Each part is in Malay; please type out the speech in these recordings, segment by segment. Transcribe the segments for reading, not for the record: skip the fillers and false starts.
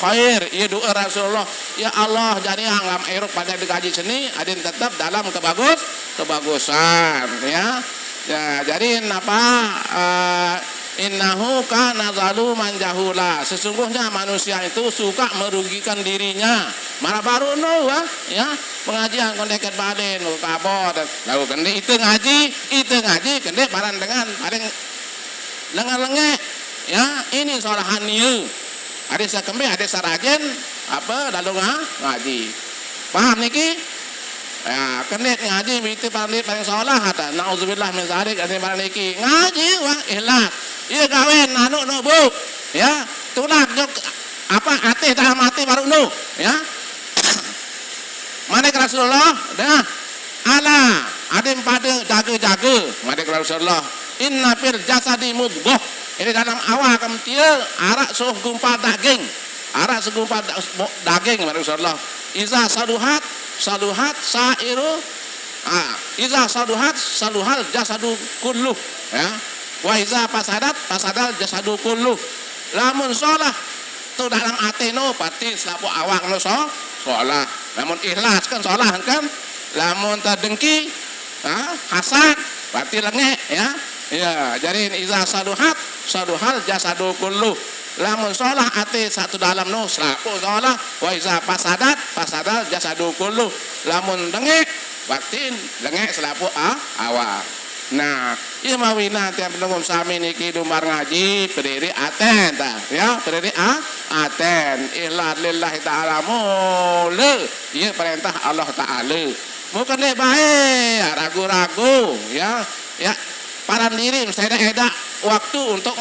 khair. Ia doa Rasulullah, ya Allah jadi alam air pada digaji seni adin tetap dalam kebagusan ya. Ya, jadi apa innahu kana zaluman jahula. Sesungguhnya manusia itu suka merugikan dirinya. Mana baru no ya pengajian kondeket baden kabot lalu kende itu ngaji kende barang dengan paling lengan ya ini solahan nieu ada sakembe ada sarajen apa lalu ngaji paham niki ya kende ngaji itu paling salah kata nauzubillah min zalik ada barang niki ngaji wah ikhlas ieu gawe anu no bu ya tulang jok apa ateh dah mati baru no ya Manik Rasulullah dah ala adem pada jaga-jaga manik Rasulullah inna fil jasadi mudghah ini dalam awak kamtieu arak segumpal daging manik Rasulullah iza saluhat sairu iza saluhal jasadu kulluh ya wa iza fasadal jasadu kulluh lamun salah tu dalam ateno pati selapu awak no salah lamun ikhlas kan salah kan lamun terdengki hasad berarti lengek ya jadi iza saduhal jasadu kulluh lamun salah ate satu dalam no selaku salah wa iza fasadal jasadu kulluh lamun lengek batin lengek selaku awak. Nah, ieu mawina tiap penunggu sami niki dumar ngaji berdiri aten ta ya berdiri aten ikhlas lillahi ta'ala mule ieu perintah Allah taala bukan deh bae ragu-ragu ya paran diri saya eda waktu untuk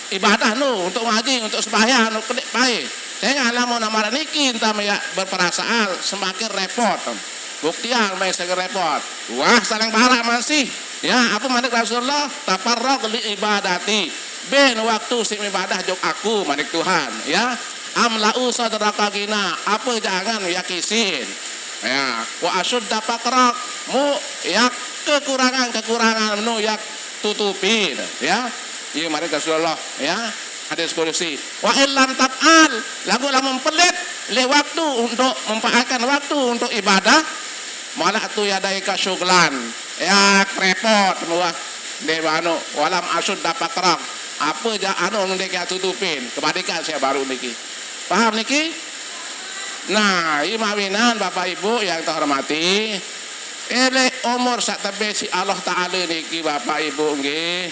ibadah nu untuk ngaji untuk sembahyang nu kedek bae saya ngalamun amar niki entah ya berperasaan semakin repot buktian bae semakin repot wah saling barak masih ya apa manik Rasulullah tafarraq li ibadati ben waktu si ibadah jok aku manik Tuhan ya amlau sadraka gina apa jangan yakisin ya wa asyudda faqrak mu ya kekurangan nu ya tutupin ya ieu manik Rasulullah ya hadis kursi wa illam taf'al lagu lamun pelit le waktu untuk mempaatkan waktu untuk ibadah malah tu yadaika syuglan ya repot muah dewano walam asud dapat kerang apa ja anu ndek ya tutupin kebalikan saya baru niki paham niki nah ieu mawinan Bapak Ibu yang terhormati ele umur sak tebe si Allah taala niki Bapak Ibu nggih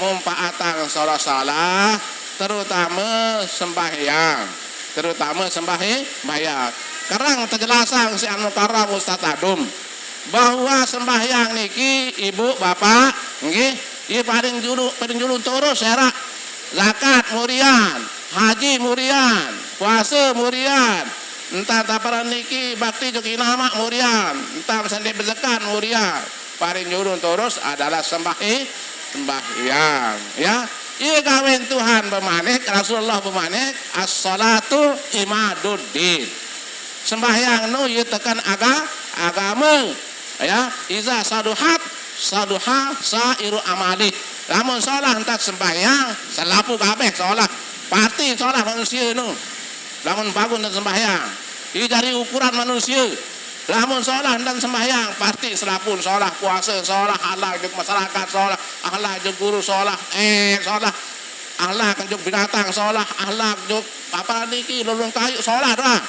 mumpaatang salah terutama sembahyang karang terjelasan si anu karam Ustaz Adum bahwa sembahyang niki ibu bapak nggih ieu paling juru terus serak zakat murian haji murian puasa murian entah taparan niki bakti jeung inama murian entah sande berzakat murian paling juru terus adalah sembahyang ya ieu gawen Tuhan pemanek Rasulullah pemanek as-salatu imaduddin sembahyang nu ieu tekan agama ya iza saduha sairu amali lamun salah entak sembahyang salapu kabeh salah pasti salah manusia nu lamun bagus dan sembahyang ieu dari ukuran manusia lamun salah dan sembahyang pasti selapun salah puasa salah akhlak jeung masyarakat salah akhlak jeung guru salah salah akhlak jeung binatang salah akhlak jeung apa niki lulung kayu salah dah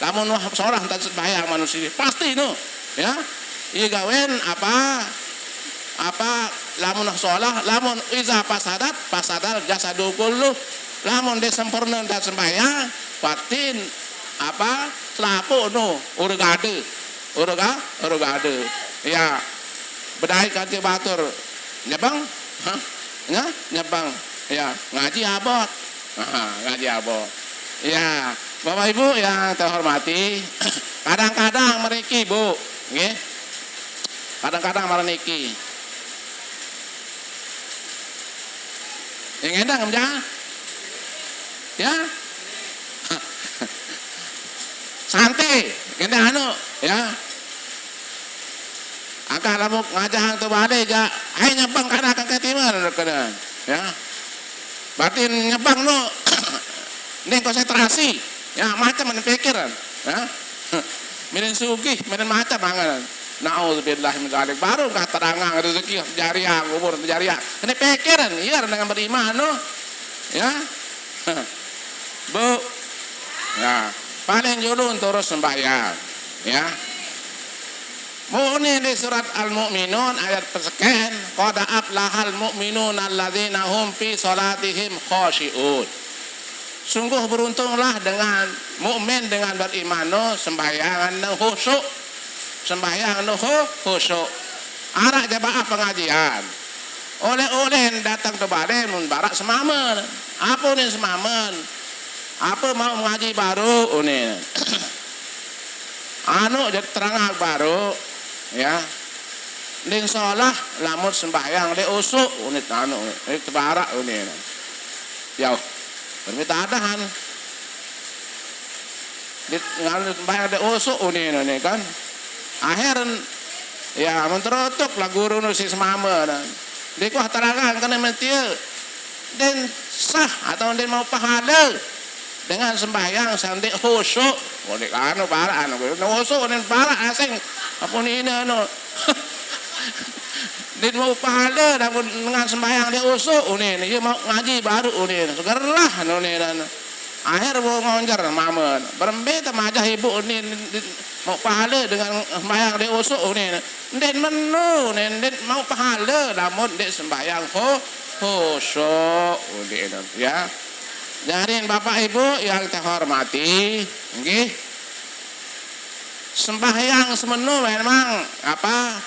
lamun salah dan sembahyang manusia pasti nu ya ieu gawen apa lamun salah lamun iza fasadal jasadu kullu lamun desempurna dan sembahyang patin apa selapo nu urgade ya bedai kanti batur nyebang nyebang ya ngaji abot ya Bapak Ibu yang terhormati kadang-kadang meriki Bu nggih kadang-kadang mereniki yang endang ya santai kena anu ya angka lamuk ngajahang tu bade ja hai nyebang kana ka timur kana ya batin nyebang nu ning konsentrasi Ya macam mana pikiran, ya. Minin sugih, minin macam angan. Nauzubillah min dzalik. Baru kah terangang rezeki jariah, umur jariah. Ini pikiran, iya dengan beriman, no. Ya. Bu. Ya, paling dulu terus sembahyang, ya. Ini di surat Al-Mu'minun ayat persekian, qad aflahal mu'minun alladzina hum fi salatihim khashi'un. Sungguh beruntunglah dengan mukmin dengan beriman sembahyang khusyuk. Sembahyang khusyuk. Arak jamaah pengajian. Oleh-oleh datang ke balai mun barak semamen. Apa ni semamen? Apa mau mengaji baru ini? Anu jadi terang baru, ya. Ning salah lamun sembahyang le usuk unit anu ini tebarak ini. Jauh. Permintaan. Di ngal sembahyang le usuk ini kan. Akhiran ya menterotok lah guru nu si semamen. Di kuah terangan kana mentiu. Den sah atau den mau pahala dengan sembahyang sandik khusyuk, boleh anu para anu khusyuk nen para asing apa ni ini anu dia mau pahala dengan sembahyang dia khusyuk ini dia mau ngaji baru ini segerlah anu ni dan akhir mau ngonjar mamen berembet majah ibu ini mau pahala dengan sembahyang dia khusyuk ini den menu den mau pahala namun dia sembahyang khusyuk ini ya. Jadiin Bapak Ibu yang terhormati, okay? Sembahyang semenu memang apa?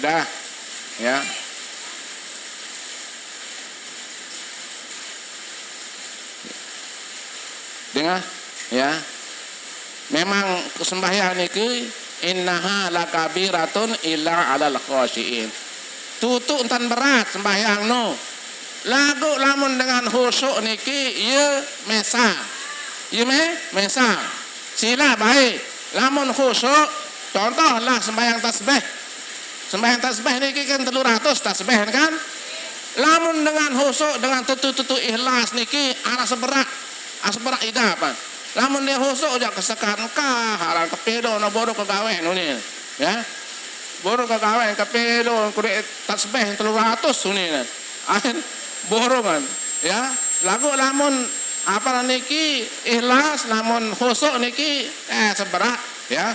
Udah, ya. Dengar, ya. Memang sembahyang ini innaha lakabiratun illa 'alal khashiin. Tutuk entan berat sembahyang no. Lagu lamun dengan khusyuk niki ieu mesa. Ieu mesa. Sila baik. Lamun khusyuk contohlah sembahyang tasbih. Sembahyang tasbih niki kan 300 tasbih kan? Lamun dengan khusyuk dengan tutu ikhlas niki ana seberak. Asberak idapan. Lamun dia khusyuk aja kesekan kah halang kepedo no bodoh kegawen ini ya bodoh kegawen kepedo kudu tasbih 300 ini akhir bodoh kan ya lagu lamun apa niki ikhlas lamun khusyuk niki seberak ya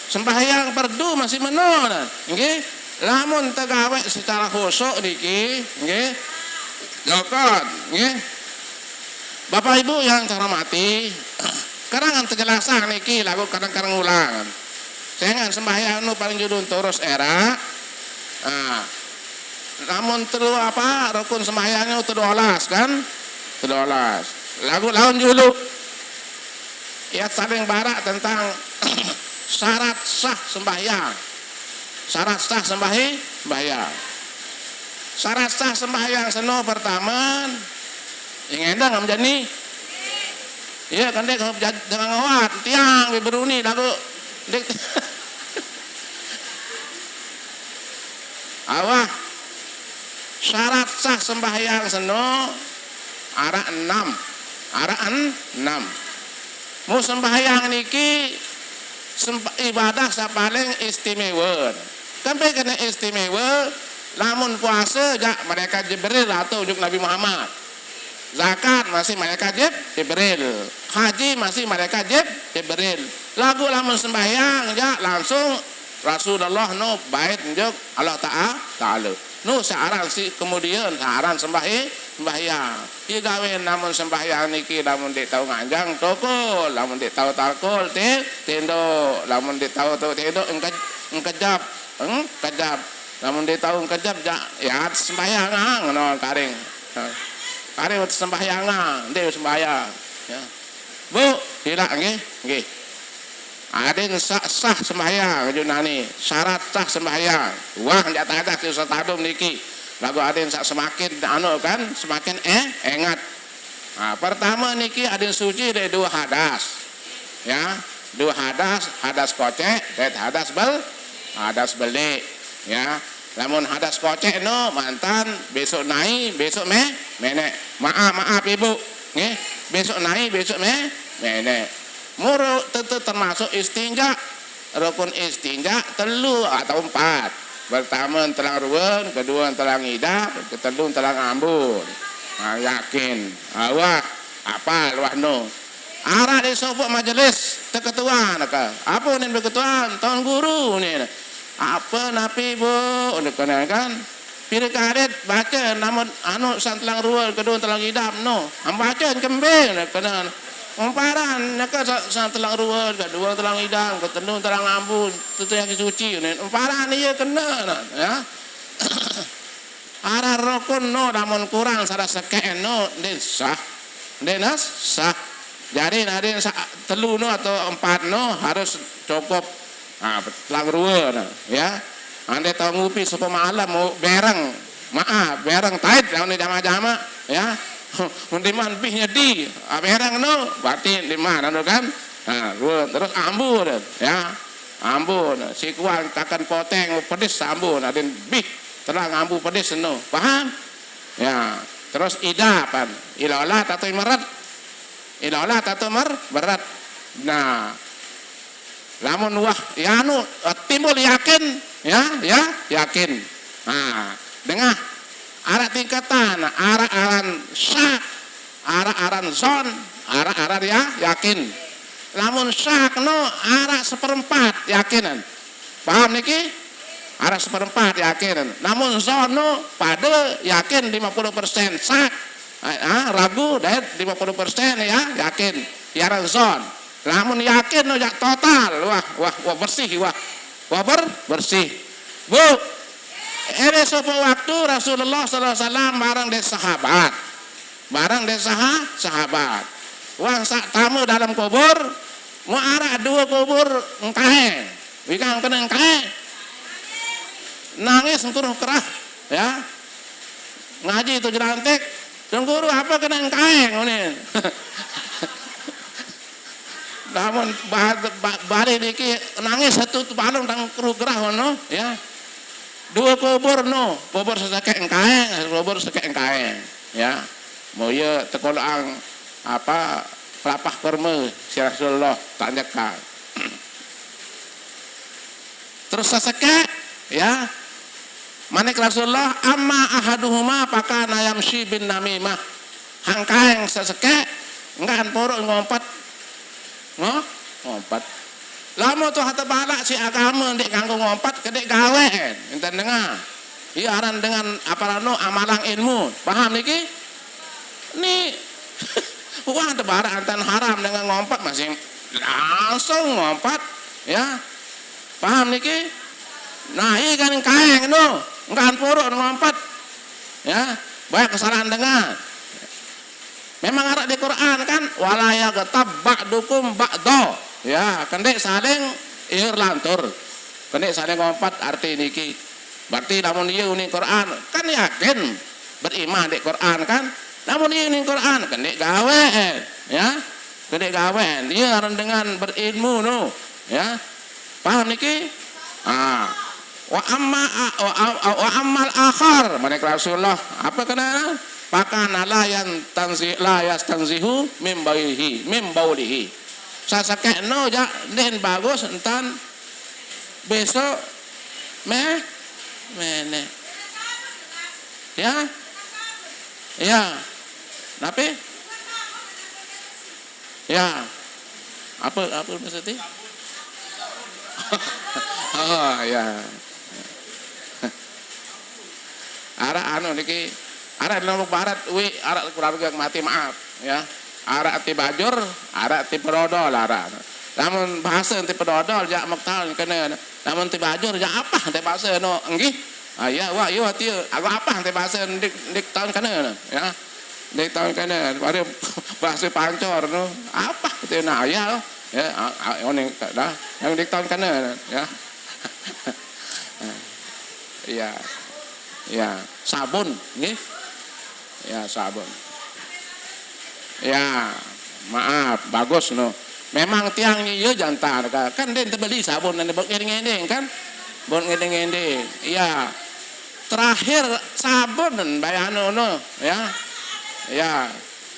sembahyang fardu masih menon nggih lamun tegawe secara khusyuk niki nggih lokot nggih Bapak Ibu yang terhormati, karangan penjelasan niki lagu kadang-kadang ulang. Jangan sembahyang nu paling judul terus era. Namun telu apa rukun sembahyangnya 13 kan? 13. Lagu lawan dulu. Ya saling barak tentang syarat sah sembahyang. Syarat sah sembahyang. Syarat sah sembahyang seno pertama yang endang menjadi nih. Iya kan dek jangan ngawat tiang beruni lagu dek awah syarat sah sembahyang seno arah 6 mau sembahyang niki ibadah paling istimewa sampai kena istimewa lamun puasa jak mereka Jibril atau ujuk Nabi Muhammad. Zakat masih malaikat Jibril, haji masih malaikat Jibril. Lagu lamun sembahyang ya langsung Rasulullah no bait njuk Allah Ta'ala. No searan si kemudian searan sembahyang. Ieu gawe namun sembahyang niki lamun dik tahu nganjang toko, lamun dik tahu tarkul tendo, lamun dik tahu tendo engkejap, kejap. Lamun dik tahu engkejap ya sembahyang ngono karing. Kare sembahyang dia sembahyang ya. Bu, tidak nggih. Aden sah sembahyang junani, syarat sah sembahyang. Wah njata-njata ki satadum niki. Lagu aden sak semakin anu kan, semakin engat. Nah, pertama niki aden suci dari 2 hadas. Ya, 2 hadas kocek, dan hadas beli. Ya. Lamun hadas kocek no mantan besok naik besok menek. Maaf ibu, nggih. Besok naik besok menek. Muru tentu termasuk istinja. Rukun istinja 3 atau 4. Pertama telang ruwen, kedua telang idap, ketiga telang ambun. Nah, yakin. Awak apa luah no. Arah di sopok majelis keketuaan ka. Apa nih keketuaan? Tahun guru nih. Apa napi bu? Udah kan? Pilih karet baca namun anu santelang ruwal kedua telang idam no. Baca kembing kena umparan naka santelang ruwal kedua telang idam ketemu telang ambun itu yang suci nih. Umparan iya kena ya. Arah rokun no namun kurang salah seken no sah. Denas sah. Jadi nadin 3 no atau 4 no harus cukup. Nah, telang ruwal ya. Anda tahu ngupi supaya malam mau bereng, bereng tait kalau ni jama-jama ya. Mundiman bihnya di, bereng no, berarti di mana no kan? Nah, terus ambun ya, ambun. Si kuang takkan poteng pedis ambun, ada bih telang ambu pedis no, paham? Ya, terus idapan, ilalah tato merat, ilalah tato berat. Nah, lamun wah ya anu timbul yakin ya yakin. Nah, dengar arah tingkatan, arah aran syak, arah aran zon, arah ya yakin. Lamun syak no arah 1/4 yakinan. Paham niki? Arah 1/4 yakinan. Namun zon no pada yakin 50% syak. Ragu dan 50% ya yakin. Yaran zon. Lamun yakin no jak total, wah bersih, wah bersih. Bu, ini sebuah waktu Rasulullah SAW barang des sahabat. Wang sak tamu dalam kubur, mau arah 2 kubur engkahe, wikang kena engkahe, nangis ngkuruh kerah, ya, ngaji 7 lantik, dan guru apa kena engkahe, ngunin. Namun bari niki nangis satu balong tang kru gerah no ya. 2 kubur no, kubur sesake engkae, kubur sesake engkae ya. Mau ye tekoloang apa kelapah kurma si Rasulullah tanyakan. Terus sesake ya. Manik Rasulullah amma ahaduhuma pakana yamshi bin namimah. Hangkaeng sesake enggan porok ngompat ngompat. Lama tuh hata balak si agama ndek kanggo ngompat kedek gawe enten dengar. Iya aran dengan apa rano amalang ilmu. Paham niki? Nih wah ada barak antan haram dengan ngompat masih langsung ngompat ya. Paham niki? Nah, iya kan kaeng no, engkan puruk ngompat. Ya, banyak kesalahan dengar. Memang arah di Quran kan wala yaghtab ba'dukum ba'da. Ya, kendek saling lantur. Kendek saling ngompat arti niki. Berarti namun ieu ning Quran kan yakin beriman di Quran kan. Namun ieu ning Quran kendek gawe ya. Kendek gawe. Ieu aran dengan berilmu no. Ya. Paham niki? Wa ammal akhar manik Rasulullah apa kena? Pakana la yastanzihu mim baulihi. Sasakeno ja den bagus entan besok mene. Ya. Napi? Ya. Apa maksudnya? Oh ya. Ara anu niki ara nomor barat ara keluarga mati maaf ya. Ara ti bajur, ara ti perodol ara. Namun bahasa ti perodol ja mektal kena. Namun ti bajur ja apa ti bahasa no enggih. Ya wah ieu ti agak apa ti bahasa dik tahun kana ya. Dik tahun kana baru bahasa pancor no. Apa ti na ya. Ya oning dah yang dik tahun kana ya. Iya. Ya, sabun nggih. Ya, sabun. Ya, maaf, bagus no. Memang tiang ieu jantan kan den teu beli sabun dan beuh ngedeng kan. Bon ngedeng-ngedeng. Iya. terakhir sabun bayano no ya. Ya,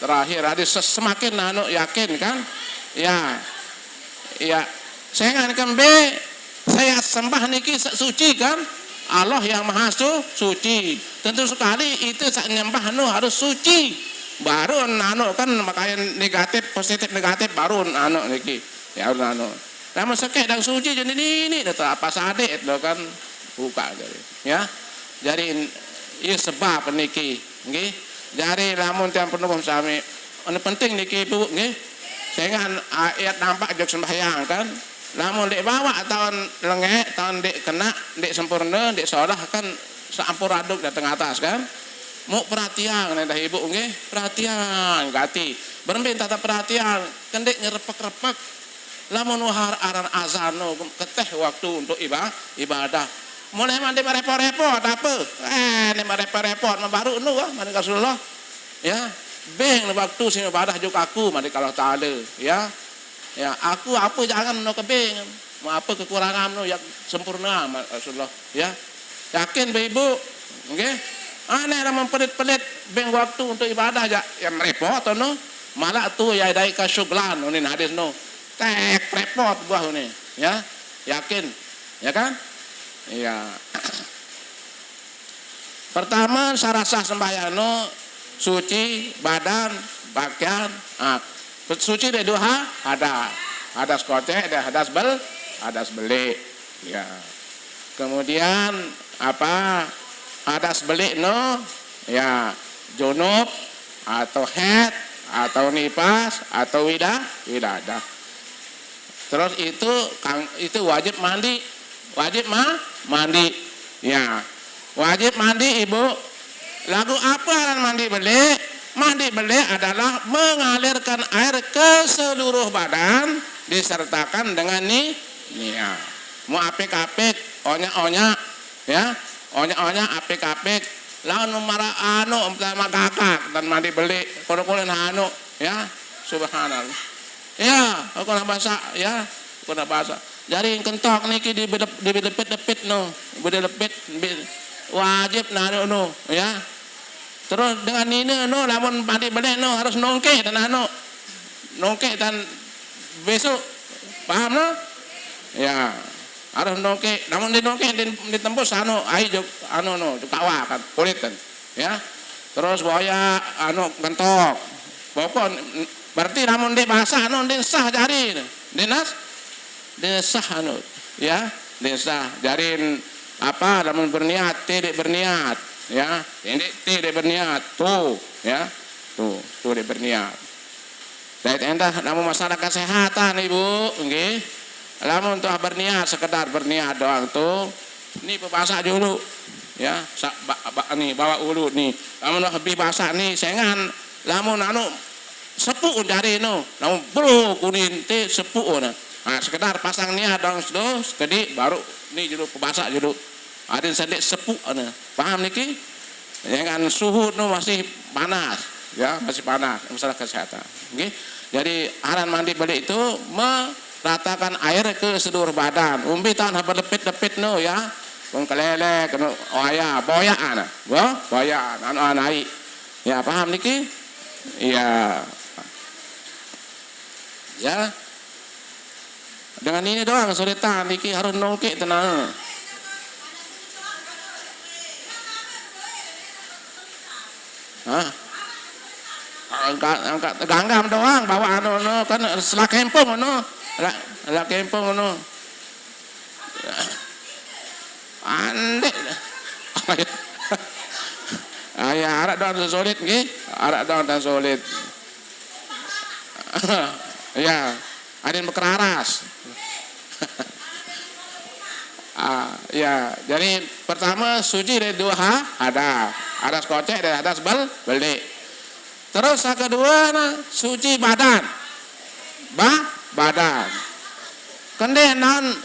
terakhir ada semakin anu yakin kan? Ya. Ya. Saya kan B saya sembah niki suci kan? Allah yang maha suci. Tentu sekali itu sak nyembah anu harus suci. Baru anu kan makanya negatif positif negatif baru anu niki. Ya anu. Namun sekek dan suci jadi ini apa sadet lo kan buka jadi. Ya. Jadi ieu sebab niki nggih. Jadi lamun tiang penuh sami anu penting niki Bu nggih. Sehingga ayat nampak jok sembahyang kan. Lamun dek bawa tahun lengek, tahun dek kena, dek sempurna, dek solah kan sampur aduk datang atas kan. Mau perhatian nih dah ibu nggih, perhatian gati. Berembin tata perhatian, kendek nyerepek-repek. Lamun wahar aran azano keteh waktu untuk ibadah. Mulai mandi repot-repot apa? Ini repot-repot baru nu mandi Rasulullah. Ya, beng waktu sing ibadah juk aku mandi kalau taala ya. Ya, aku apa jangan no kebeng. Mau apa kekurangan no yang sempurna Rasulullah ya. Yakin Ibu? Nggih. Aneh lamun pelit-pelit beng waktu untuk ibadah aja yang repot no. Malah tu ya dai ka syuglan ini hadis no. Tek repot buah ini ya. Yakin? Ya kan? Iya. Pertama syarat sah sembahyang no suci badan, pakaian, suci dari dua hadas kocek dan hadas beli ya. Kemudian apa hadas beli no ya junub atau haid atau nifas atau widadah. Terus itu wajib mandi ya wajib mandi Ibu. Lagu apa mandi beli? Mandi beli adalah mengalirkan air ke seluruh badan disertakan dengan ya. Mau apik-apik, onya-onya ya. Onya-onya apik-apik. Lalu marah anu sama kakak dan mandi beli kudu-kudu anu ya. Subhanallah. Ya, aku nak bahasa ya. Aku nak bahasa. Jadi kentok niki dilepit-lepit no. Dilepit wajib nanu no ya. Terus dengan ini no lamun mandi beli no harus nongke dan anu. Nongke dan besok paham no? Ya, harus nongke. Namun di nongke ditembus anu ayo anu no kawa kan kulit kan. Ya. Terus boya anu kentok. Pokok berarti namun di bahasa anu di sah jari. Dinas sah anu ya, sah jarin apa namun berniat tidak berniat. Ya, tidak berniat tuh, ya, tuh tidak berniat. Dari entah, namun masalah kesehatan Ibu, nggih. Namun tuh berniat sekedar berniat doang tuh, ini bahasa dulu, ya, nih bawa ulu nih. Namun lebih bahasa nih, sengan, namun anu sepuh dari no, namun bro kuning teh sepuh nah. Nah, sekedar pasang niat doang terus, jadi baru nih judul bahasa judul. Ada sedek sepuh ana. Paham niki? Ya kan suhu nu masih panas, ya, masih panas masalah kesehatan. Nggih. Jadi aran mandi beli itu meratakan air ke seluruh badan. Umbi tahun berlepit-lepit nu ya. Wong kelele kena oya, boyaan. Boyaan anu anai. Ya, paham niki? Iya. Ya. Dengan ini doang sulitan niki harus nongke tenang. Angkat ganggam doang bawa anu kan selak kempung anu selak kempung anu andek ya arak doang solid nggih arak doang dan solid ya ada berkeraras ya jadi pertama suci dari dua hadas kocek dan hadas beli. Terus yang kedua suci badan. Badan. Kendenan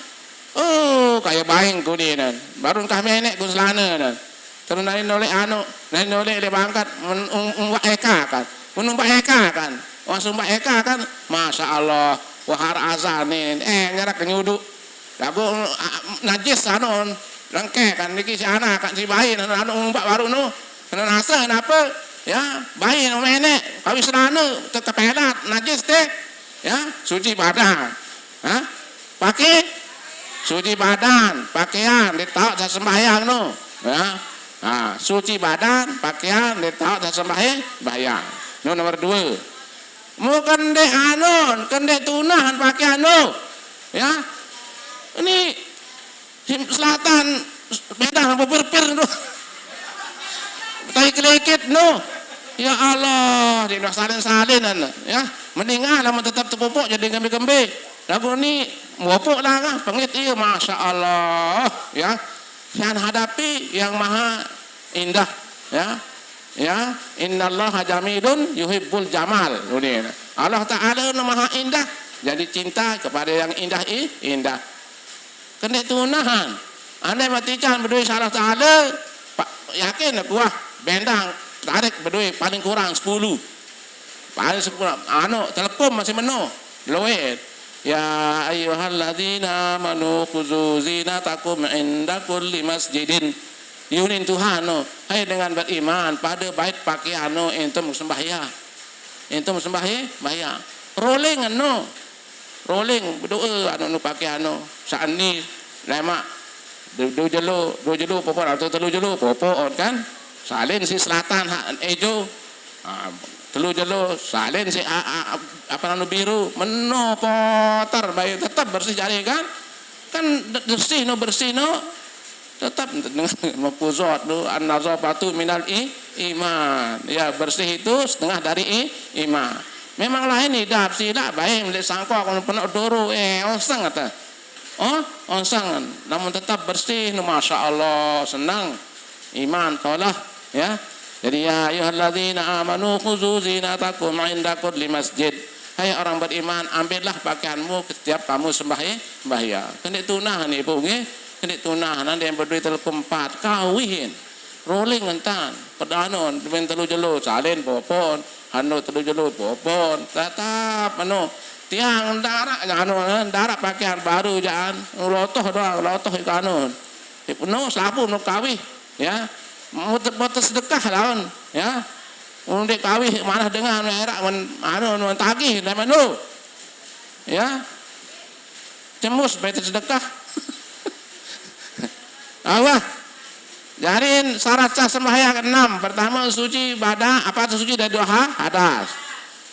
kayak baing kudinan. Baru kami enek ku selana nan. Terus nari nolek anu, nari nolek dia bangkat menumpak eka kan. Menumpak eka kan. Menumpak eka kan. Masya Allah, wahar azan nih. Nyarak nyuduk. Lagu najis anu lengkeh kan niki si anak kan si bayi anak umpak baru nu kena nasa kenapa ya bayi nu menek kawis serana tetap pelat najis teh ya suci badan pakai suci badan pakaian ditaruh sa sembahyang nu ya suci badan pakaian ditaruh sa sembahyang nu nomor 2 mu kendek anon kendek tunahan pakaian nu ya ini selatan beda berpir nu tai keleket nu ya Allah di salin ya mendingan lama tetap terpupuk jadi gembe-gembe lagu ni mopok lah kan pengit iya Masya Allah ya yang hadapi yang maha indah ya innallaha jamilun yuhibbul jamal ini Allah Ta'ala maha indah jadi cinta kepada yang indah kena tunahan andai mati can berdua Allah Ta'ala yakin aku bendang tarik berdua paling kurang 10 paling 10 telepon masih meno loe ya ayyuhalladzina amanu khuzu zinatakum inda kulli masjidin yunin Tuhan hai dengan beriman pada bait pakaian entum sembahyang rolling berdoa anu pakaian saat ni lemak dua jelo popot atau telu jelo popot kan salin si selatan ejo telu jelo salin si apa nanu biru meno potar bayi tetap bersih jari kan bersih tetap dengan mapuzot an-nazafatu minal iman ya bersih itu setengah dari iman memang lain idap sila baik melihat sangko kalau penuh doro onsang kata onsang namun tetap bersih Masya Allah senang iman tolak ya jadi ya ayyuhalladzina amanu khuzu zinatakum inda kulli masjid hai orang beriman ambillah pakaianmu setiap kamu sembahyang kena tunahan ibu nggih kena tunahan anda yang berdua telekom 4 kawin rolling entan pedanon ben telu jelo salin popon anu telu jelo popon tetap tiang darak pakaian baru jangan lotoh doang lotoh ikanun penuh sapu nu kawih ya muter sedekah lawan ya untuk kawih mana dengan merah anu tagih dan menu ya cemus baik sedekah Allah jadi syarat sah sembahyang 6 pertama suci badan apa suci dari 2 hadas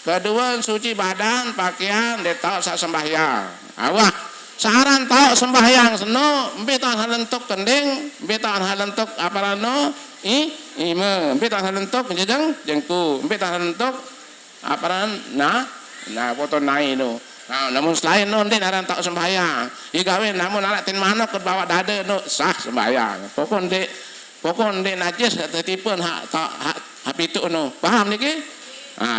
kedua suci badan pakaian ditaruh saat sembahyang Allah saran tahu sembahyang seno betan halentok kending betan halentok apa rano betan halentok jengku betan halentok apa ran foto nai no namun selain den aran tahu sembahyang igawin namun anak tin manok ke bawah dada sah sembahyang pokon dek najis tertipen hak pitu paham niki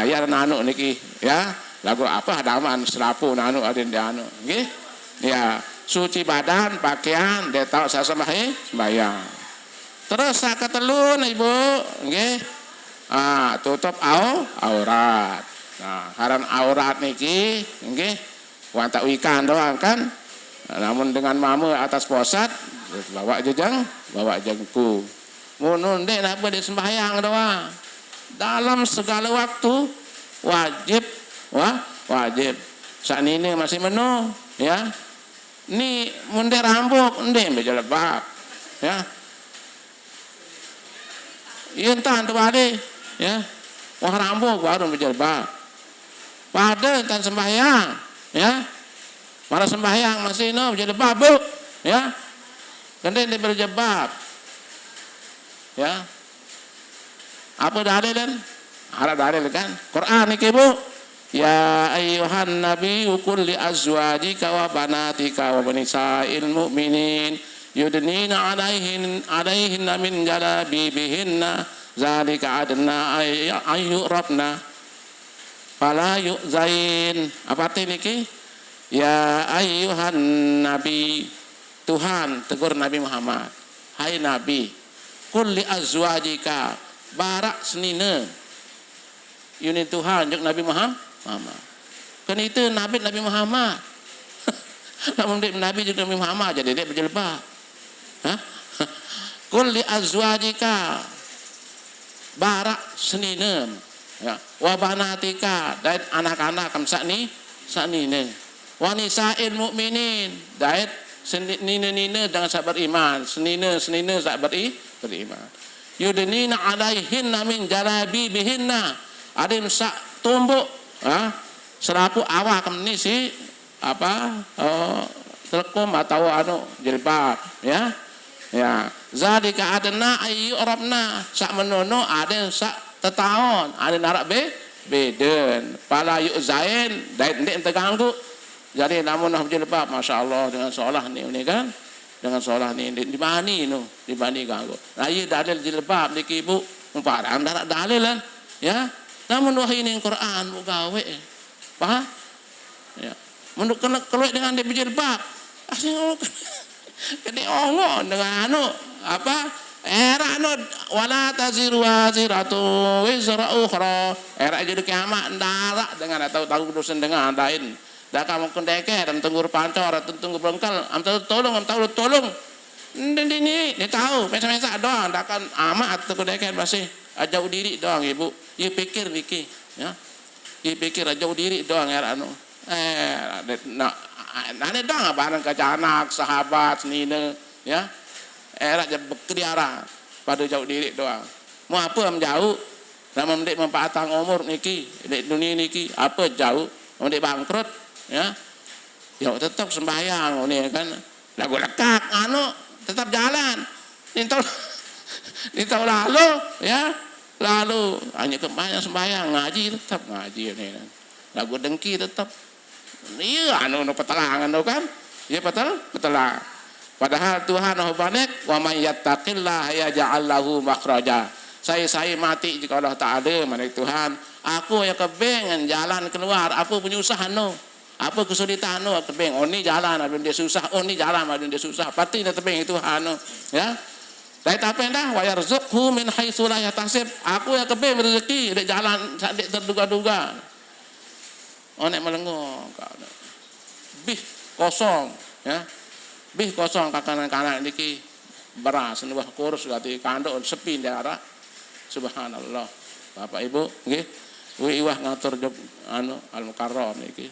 ya nanu niki ya lagu apa hadaman serapu nanu adin dia nggih ya suci badan pakaian dia tahu saya sembahyang terus saya ketelun ibu nggih tutup aurat haran aurat niki nggih wantak ikan doang kan namun dengan mama atas posat bawa jengku munun dek nak buat sembahyang doang dalam segala waktu wajib saat ini masih menu ya ni munde rambut ndek bejelebab ya intan tu bade ya wah rambut baru bejelebab pada tan sembahyang ya para sembahyang masih bejelebab bu ya kendek dia berjebab ya apa dalil kan ada dalil kan Quran niki bu ya ayyuhan nabiyyu qul li azwajika wa banatika wa nisa'il mu'minin yudnina 'alaihinna min jalabibihinna zalika adna ayyurabna fala yu'zain apa arti niki ya ayyuhan nabi Tuhan tegur Nabi Muhammad hai nabi qul li azwajika barak senina unit Tuhan juk Nabi Muhammad kan itu Nabi Muhammad namun dia Nabi juk Nabi Muhammad jadi dia berjilbab Qul li azwajika barak seninem ya wa banatika dait anak-anak kam saknine wa nisa'il mukminin dait senine dengan sak beriman senine sak beriman yudnina alaihinna min jalabibihinna adim sak tumbuk serapu awak kam ni si telekom atau jilbab ya zalika adna ayu rabna sak menono ada sak tetahun ada narak beden pala yuk zain dait ndik terganggu jadi namun nak jilbab masyaallah dengan seolah ni kan dengan seolah ni dibani ganggu ayu dalil jilbab niki ibu parang darak dalilan ya namun wahai ini Quran bu gawe paham ya menuk kena keluar dengan dia jilbab asing kene Allah dengan era wala taziru waziratu wizra ukhra era jadi kiamat ndarak dengan atau tahu dosen dengan lain dah kamu kendeke dan tunggu pancor atau tunggu bengkal am tolong ini tahu mesa doang dah kan amat atau kendeke masih jauh diri doang ibu ia pikir niki ya ia pikir jauh diri doang era nak nane doang barang kacanak sahabat senine ya era je berkeliaran pada jauh diri doang. Mau apa menjauh? Nama mendik mempatang umur niki, di dunia niki apa jauh? Mendik bangkrut, ya. Ya tetap sembahyang ni kan. Lagu lekak tetap jalan. Ni tahu lalu, ya. Lalu hanya kemana sembahyang, ngaji tetap ngaji ni kan. Lagu dengki tetap. Iya petelangan kan? Ya petelang. Padahal Tuhan baik wa may yattaqillah yaj'al lahu makhraja. Saya mati jika Allah tak ada mana Tuhan. Aku yang kebeng jalan keluar. Apa punya usaha Apa kesulitan kebeng. Ni jalan ada dia susah. Ni jalan ada dia susah. Pasti dia tebeng itu ya. Tapi apa dah wa yarzuqhu min haitsu la yahtasib. Aku yang kebeng rezeki dia jalan sak terduga-duga. Nek melengok. Bih kosong ya. Bih kosong kanan niki beras nuwah kurus gati kandok sepi daerah subhanallah Bapak Ibu nggih kuwi iwah ngatur job al-mukarram niki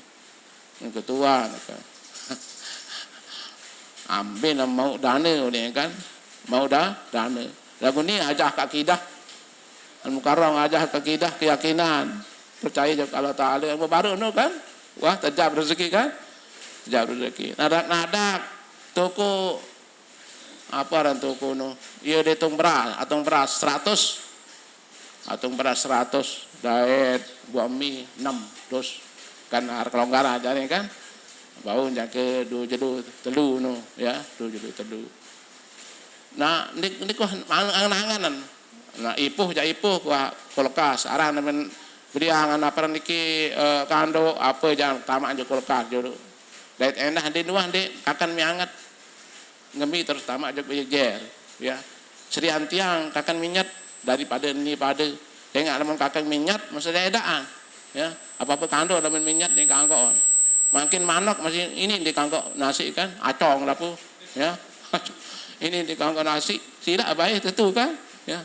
ketua nika ambil mau dana ni kan mau dana lagu ni ajah ke akidah al-mukarram ajah ke akidah keyakinan percaya kalau taala baru kan wah tajab rezeki kan tajab rezeki nadak toko apa ran toko iya ditung beras atong beras 100 daet buah mie 6 dos kan harga kelonggaran jadi kan bau jaga 2 jedu telu ya 2 jedu telu nah ni kok angan-anganan nah ipuh kuah kulkas arah nemen beriangan apa niki kando apa jangan tamak aja kulkas jodoh daet enak di nuah di kakan miangat ngemi terus tamak aja jejer ya serian tiang kakan minyak daripada ni pada tengok lamun kakan minyak mesti ada edaan ya apa-apa kando lamun minyak ni kangkok makin manok masih ini di kangkok nasi kan acong lapu ya ini di kangkok nasi tidak baik tentu kan ya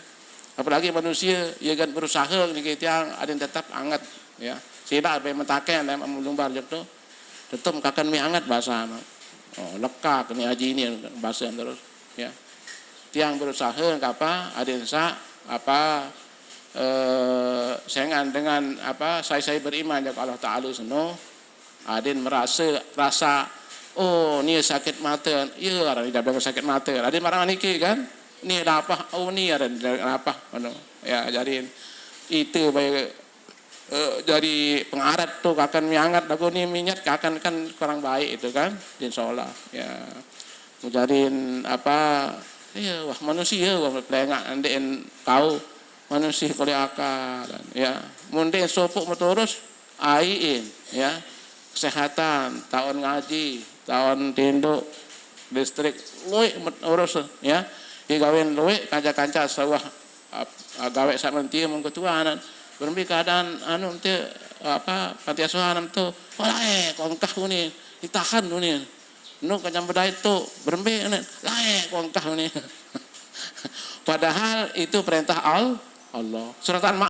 apalagi manusia ia kan berusaha ni tiang ada yang tetap anget ya tidak baik mentaken dalam lumbar jatuh tetap kakan mie hangat bahasa lekak ni haji ini bahasa terus ya tiang berusaha apa ada yang sengan dengan saya beriman ya Allah Taala seno adin rasa oh ni sakit mata ya orang tidak ada sakit mata adin marang niki kan ni ada apa ni ada apa ya jadi itu baik jadi pengarat tuh akan miangat aku ni minyak akan kan kurang baik itu kan insyaallah ya mujarin ya wah manusia wah pelengak andein tahu manusia kali akal ya munde sopuk motorus aiin ya kesehatan tahun ngaji tahun tinduk listrik luwih urus ya digawin luwih kanca-kanca sawah gawe sak mentie mun ketuanan berembi keadaan teh panti asuhan tu walae kongkah ni ditahan ni nu kanyam bedai tu berembi lae kongkah ni Padahal itu perintah Allah. Surat Al-Ma'arij